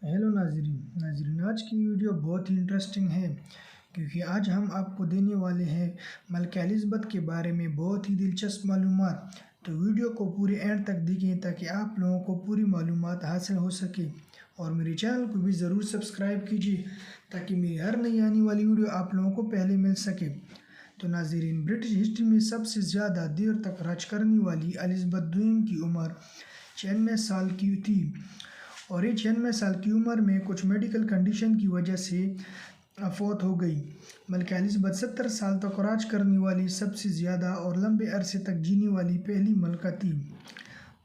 Hello ناظرین آج کی ویڈیو بہت ہی انٹرسٹنگ ہے کیونکہ آج ہم آپ کو دینے والے ہیں ملکہ الزبتھ کے بارے میں بہت ہی دلچسپ معلومات۔ تو ویڈیو کو پورے اینڈ تک دیکھیں تاکہ آپ لوگوں کو پوری معلومات حاصل ہو سکے، اور میرے چینل کو بھی ضرور سبسکرائب کیجیے تاکہ میری ہر نئی آنے والی ویڈیو آپ لوگوں کو پہلے مل سکے۔ تو ناظرین، برٹش ہسٹری میں سب سے زیادہ دیر تک راج کرنے والی الزبتھ دوئم کی عمر 96 سال کی تھی، اور یہ 96 سال کی عمر میں کچھ میڈیکل کنڈیشن کی وجہ سے فوت ہو گئی۔ ملکہ الزبتھ 70 سال تک راج کرنے والی سب سے زیادہ اور لمبے عرصے تک جینے والی پہلی ملکہ تھی،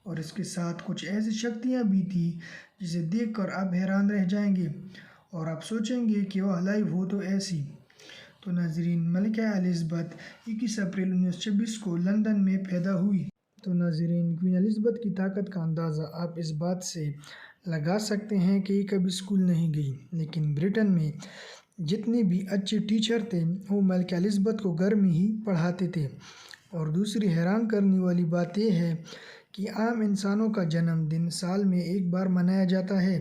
اور اس کے ساتھ کچھ ایسی شکتیاں بھی تھیں جسے دیکھ کر آپ حیران رہ جائیں گے اور آپ سوچیں گے کہ وہ لائیو ہو تو ایسی۔ تو ناظرین، ملکہ الزبتھ 21 اپریل 1926 کو لندن میں پیدا ہوئی۔ تو ناظرین، کوئین الزبتھ کی طاقت کا اندازہ آپ اس بات سے لگا سکتے ہیں کہ یہ کبھی اسکول نہیں گئی، لیکن برٹن میں جتنے بھی اچھے ٹیچر تھے وہ ملکہ الزبتھ کو گھر میں ہی پڑھاتے تھے۔ اور دوسری حیران کرنے والی بات یہ ہے کہ عام انسانوں کا جنم دن سال میں ایک بار منایا جاتا ہے،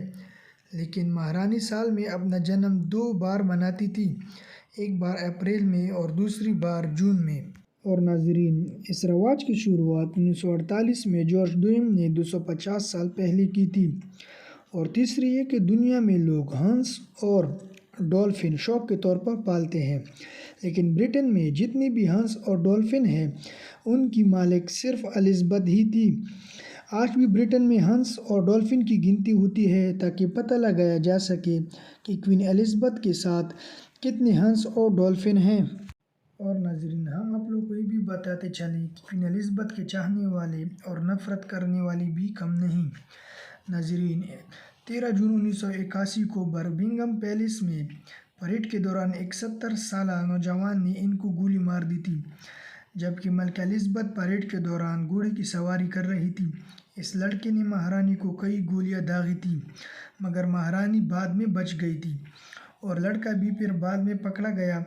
لیکن مہارانی سال میں اپنا جنم 2 بار مناتی تھی، ایک بار اپریل میں اور دوسری بار جون میں۔ اور ناظرین، اس رواج کی شروعات 1948 میں جارج دوئم نے 250 سال پہلے کی تھی۔ اور تیسری یہ کہ دنیا میں لوگ ہنس اور ڈولفن شوق کے طور پر پالتے ہیں، لیکن برٹن میں جتنے بھی ہنس اور ڈولفن ہیں ان کی مالک صرف الزبتھ ہی تھی۔ آج بھی برٹن میں ہنس اور ڈولفن کی گنتی ہوتی ہے تاکہ پتہ لگایا جا سکے کہ کوئین الزبتھ کے ساتھ کتنے ہنس اور ڈولفن ہیں۔ اور ناظرین، ہم آپ لوگوں کو یہ بھی بتاتے چلیں کہ کوئین الزبتھ کے چاہنے والے اور نفرت کرنے والے بھی کم نہیں۔ ناظرین، 13 جون 1981 کو برمنگھم پیلس میں پریڈ کے دوران ایک 70 سالہ نوجوان نے ان کو گولی مار دی تھی، جبکہ ملکہ الزبتھ پریڈ کے دوران گھوڑے کی سواری کر رہی تھی۔ اس لڑکے نے مہارانی کو کئی گولیاں داغی تھیں، مگر مہارانی بعد میں بچ گئی تھی، اور لڑکا بھی پھر بعد میں پکڑا گیا،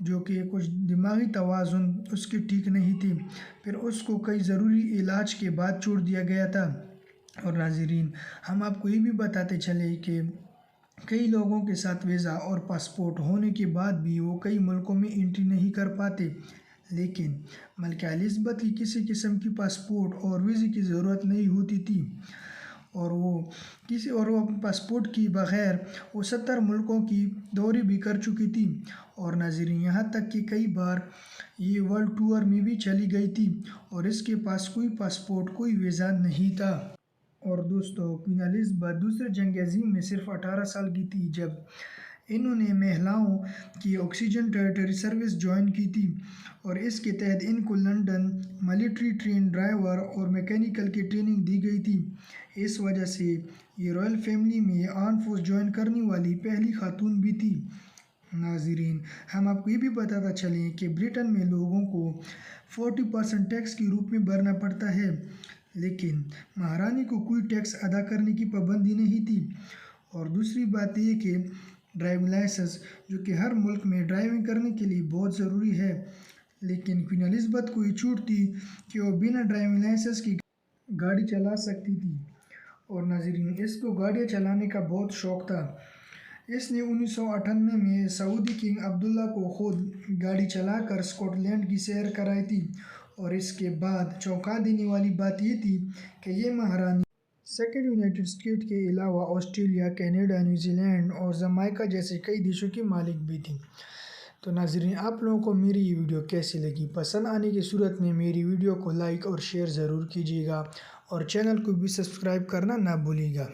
جو کہ کچھ دماغی توازن اس کے ٹھیک نہیں تھے، پھر اس کو کئی ضروری علاج کے بعد چھوڑ دیا گیا تھا۔ اور ناظرین، ہم آپ کو یہ بھی بتاتے چلے کہ کئی لوگوں کے ساتھ ویزا اور پاسپورٹ ہونے کے بعد بھی وہ کئی ملکوں میں انٹری نہیں کر پاتے، لیکن ملکہ الزبتھ کی کسی قسم کی پاسپورٹ اور ویزے کی ضرورت نہیں ہوتی تھی، اور وہ پاسپورٹ کی بغیر وہ 70 ملکوں کی دورے بھی کر چکی تھی۔ اور ناظرین، یہاں تک کہ کئی بار یہ ورلڈ ٹور میں بھی چلی گئی تھی، اور اس کے پاس کوئی پاسپورٹ کوئی ویزا نہیں تھا۔ اور دوستو، کوئین الزبتھ دوسری جنگ عظیم میں صرف 18 سال کی تھی جب انہوں نے مہیلاؤں کی آکسیجن ٹیریٹری سروس جوائن کی تھی، اور اس کے تحت ان کو لنڈن ملٹری ٹرین ڈرائیور اور میکینیکل کی ٹریننگ دی گئی تھی۔ اس وجہ سے یہ رائل فیملی میں آرم فورس جوائن کرنے والی پہلی خاتون بھی تھی۔ ناظرین، ہم آپ کو یہ بھی بتاتا چلیں کہ برٹن میں لوگوں کو 40% ٹیکس کے روپ میں بھرنا پڑتا ہے، لیکن مہارانی کو کوئی ٹیکس ادا کرنے کی پابندی نہیں تھی۔ اور دوسری بات یہ کہ ڈرائیونگ لائسنس، جو کہ ہر ملک میں ڈرائیونگ کرنے کے لیے بہت ضروری ہے، لیکن کوئین الزبتھ کو یہ چھوٹ تھی کہ وہ بنا ڈرائیونگ لائسنس کی گاڑی چلا سکتی تھی۔ اور ناظرین، اس کو گاڑیاں چلانے کا بہت شوق تھا۔ اس نے 1998 میں سعودی کنگ عبداللہ کو خود گاڑی چلا کر اسکاٹ لینڈ کی سیر کرائی تھی، اور اس کے بعد چونکا دینے والی بات یہ تھی کہ یہ مہارانی سیکنڈ یونائٹڈ اسٹیٹ کے علاوہ آسٹریلیا، کینیڈا، نیوزی لینڈ اور جمیکا جیسے کئی دیشوں کی مالک بھی تھی۔ تو ناظرین، آپ لوگوں کو میری یہ ویڈیو کیسی لگی؟ پسند آنے کی صورت میں میری ویڈیو کو لائک اور شیئر ضرور کیجیے گا، اور چینل کو بھی سبسکرائب کرنا نہ بھولیے گا۔